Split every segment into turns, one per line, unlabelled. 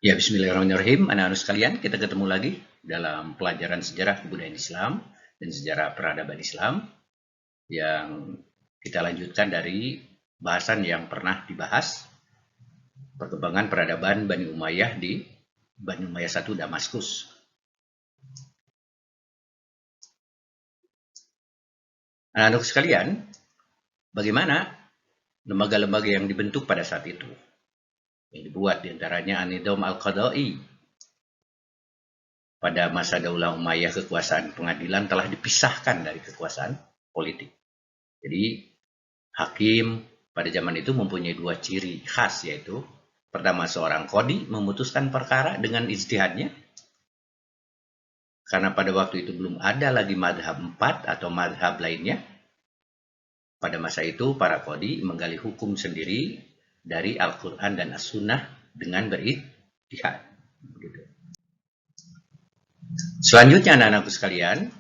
Ya, bismillahirrahmanirrahim. Anak-anak sekalian, kita ketemu lagi dalam pelajaran sejarah kebudayaan Islam dan sejarah peradaban Islam yang kita lanjutkan dari bahasan yang pernah dibahas, perkembangan peradaban Bani Umayyah di Bani Umayyah I Damaskus. Anak-anak sekalian, bagaimana lembaga-lembaga yang dibentuk pada saat itu? Yang dibuat diantaranya An-Nidham Al-Qadha'i. Pada masa Daulah Umayyah, kekuasaan pengadilan telah dipisahkan dari kekuasaan politik. Jadi, hakim pada zaman itu mempunyai dua ciri khas, yaitu pertama, seorang qadhi memutuskan perkara dengan ijtihadnya, karena pada waktu itu belum ada lagi madhab 4 atau madhab lainnya. Pada masa itu, para qadhi menggali hukum sendiri dari Al-Quran dan As-Sunnah dengan berijtihad. Selanjutnya, anak-anakku sekalian,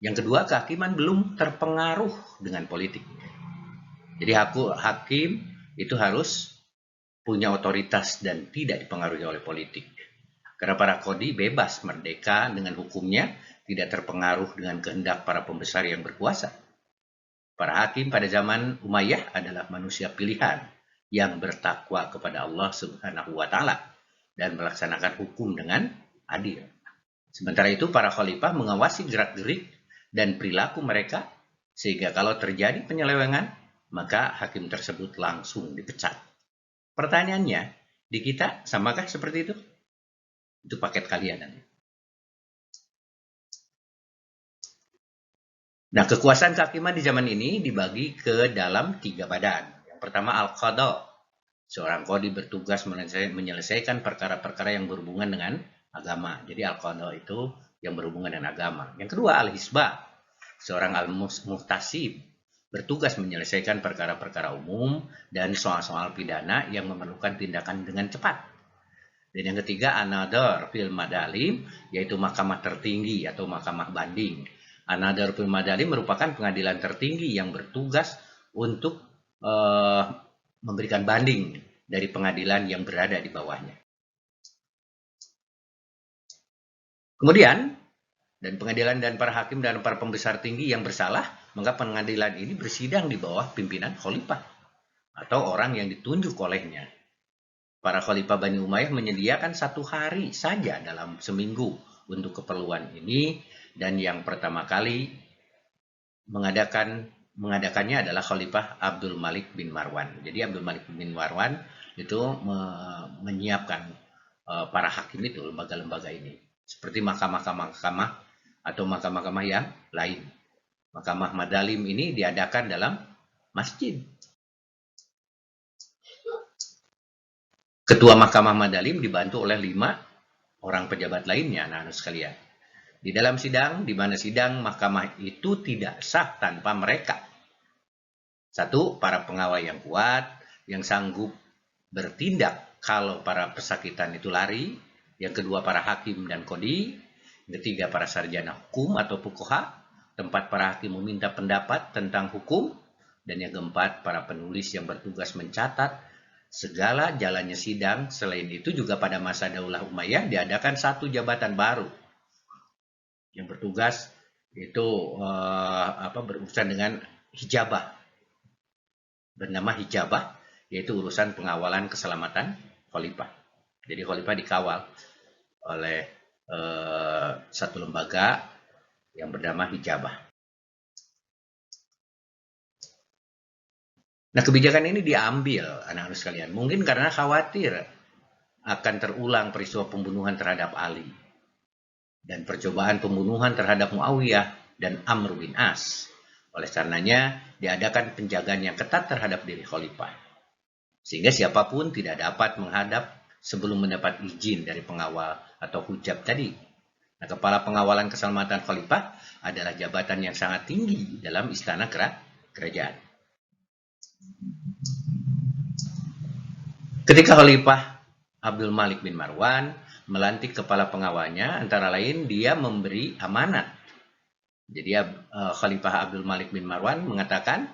yang kedua, kehakiman belum terpengaruh dengan politik. Jadi hakim itu harus punya otoritas dan tidak dipengaruhi oleh politik. Karena para qadhi bebas, merdeka dengan hukumnya, tidak terpengaruh dengan kehendak para pembesar yang berkuasa. Para hakim pada zaman Umayyah adalah manusia pilihan yang bertakwa kepada Allah Subhanahu wa Ta'ala dan melaksanakan hukum dengan adil. Sementara itu, para khalifah mengawasi gerak-gerik dan perilaku mereka, sehingga kalau terjadi penyelewengan, maka hakim tersebut langsung dipecat. Pertanyaannya, di kita samakah seperti itu? Itu paket kalian nanti. Nah, kekuasaan kehakiman di zaman ini dibagi ke dalam 3 badan. Yang pertama, Al-Qadha. Seorang qadhi bertugas menyelesaikan perkara-perkara yang berhubungan dengan agama. Jadi Al-Qadha itu yang berhubungan dengan agama. Yang kedua, Al-Hisbah. Seorang Al-Muhtasib bertugas menyelesaikan perkara-perkara umum dan soal-soal pidana yang memerlukan tindakan dengan cepat. Dan yang ketiga, An-Nadhar fil Madalim, yaitu mahkamah tertinggi atau mahkamah banding. An-Nadhar fil Madalim merupakan pengadilan tertinggi yang bertugas untuk memberikan banding dari pengadilan yang berada di bawahnya. Kemudian, dan pengadilan dan para hakim dan para pembesar tinggi yang bersalah, maka pengadilan ini bersidang di bawah pimpinan khalifah atau orang yang ditunjuk olehnya. Para khalifah Bani Umayyah menyediakan 1 hari saja dalam seminggu untuk keperluan ini, dan yang pertama kali mengadakannya adalah Khalifah Abdul Malik bin Marwan. Jadi Abdul Malik bin Marwan itu menyiapkan para hakim itu, lembaga-lembaga ini. Seperti mahkamah-mahkamah atau mahkamah-mahkamah yang lain. Mahkamah Madalim ini diadakan dalam masjid. Ketua Mahkamah Madalim dibantu oleh 5 orang pejabat lainnya, anak-anak sekalian. Di dalam sidang, di mana sidang mahkamah itu tidak sah tanpa mereka. 1, para pengawal yang kuat, yang sanggup bertindak kalau para pesakitan itu lari. Yang kedua, para hakim dan qadhi. Yang ketiga, para sarjana hukum atau fuqaha, tempat para hakim meminta pendapat tentang hukum. Dan yang keempat, para penulis yang bertugas mencatat segala jalannya sidang. Selain itu juga pada masa Daulah Umayyah diadakan 1 jabatan baru yang bertugas itu berurusan dengan hijabah, bernama hijabah, yaitu urusan pengawalan keselamatan khalifah. Jadi khalifah dikawal oleh 1 lembaga yang bernama hijabah. Nah, kebijakan ini diambil, anak-anak sekalian, mungkin karena khawatir akan terulang peristiwa pembunuhan terhadap Ali dan percobaan pembunuhan terhadap Muawiyah dan Amr bin As. Oleh karenanya, diadakan penjagaan yang ketat terhadap diri khalifah, sehingga siapapun tidak dapat menghadap sebelum mendapat izin dari pengawal atau hujab tadi. Nah, kepala pengawalan keselamatan khalifah adalah jabatan yang sangat tinggi dalam istana kerajaan. Ketika Khalifah Abdul Malik bin Marwan melantik kepala pengawalnya, antara lain dia memberi amanat. Jadi Khalifah Abdul Malik bin Marwan mengatakan,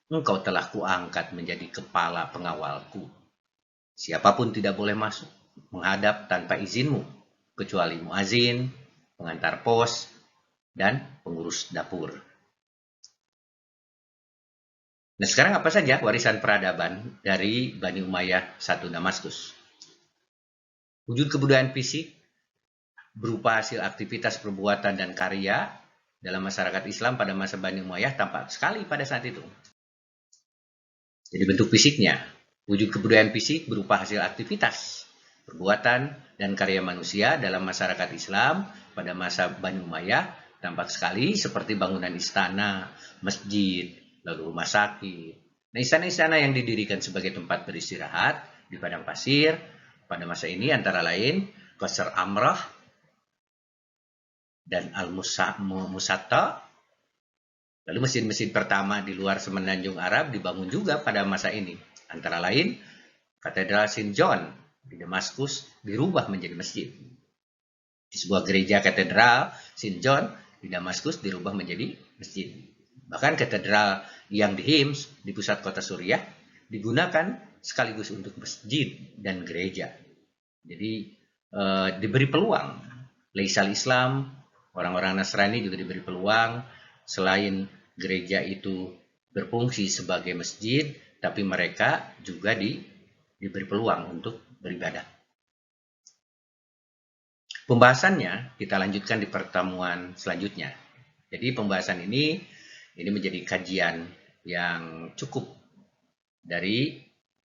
"Engkau telah kuangkat menjadi kepala pengawalku. Siapapun tidak boleh masuk menghadap tanpa izinmu, kecuali muazin, pengantar pos, dan pengurus dapur. Nah, sekarang apa saja warisan peradaban dari Bani Umayyah I Damaskus? Wujud kebudayaan fisik berupa hasil aktivitas perbuatan dan karya dalam masyarakat Islam pada masa Bani Umayyah tampak sekali pada saat itu. Jadi bentuk fisiknya, wujud kebudayaan fisik berupa hasil aktivitas perbuatan dan karya manusia dalam masyarakat Islam pada masa Bani Umayyah tampak sekali seperti bangunan istana, masjid, lalu rumah sakit. Nah, istana-istana yang didirikan sebagai tempat beristirahat di padang pasir pada masa ini antara lain Qasr Amrah dan Al-Musatta. Lalu masjid-masjid pertama di luar Semenanjung Arab dibangun juga pada masa ini. Antara lain Katedral St. John di Damaskus dirubah menjadi masjid. Di sebuah gereja katedral St. John di Damaskus dirubah menjadi masjid. Bahkan katedral yang di Hims di pusat kota Suriah digunakan sekaligus untuk masjid dan gereja. Jadi diberi peluang. Laisal Islam, orang-orang Nasrani juga diberi peluang selain gereja itu berfungsi sebagai masjid, tapi mereka juga diberi peluang untuk beribadah. Pembahasannya kita lanjutkan di pertemuan selanjutnya. Jadi pembahasan ini menjadi kajian yang cukup dari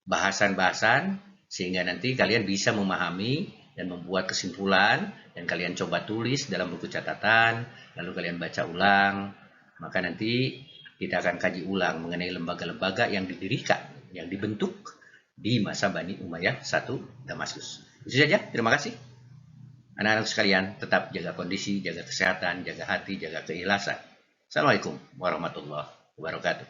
bahasan-bahasan sehingga nanti kalian bisa memahami dan membuat kesimpulan dan kalian coba tulis dalam buku catatan, lalu kalian baca ulang. Maka nanti kita akan kaji ulang mengenai lembaga-lembaga yang didirikan, yang dibentuk di masa Bani Umayyah I Damaskus. Itu saja, terima kasih. Anak-anak sekalian, tetap jaga kondisi, jaga kesehatan, jaga hati, jaga keikhlasan. Assalamualaikum warahmatullahi wabarakatuh.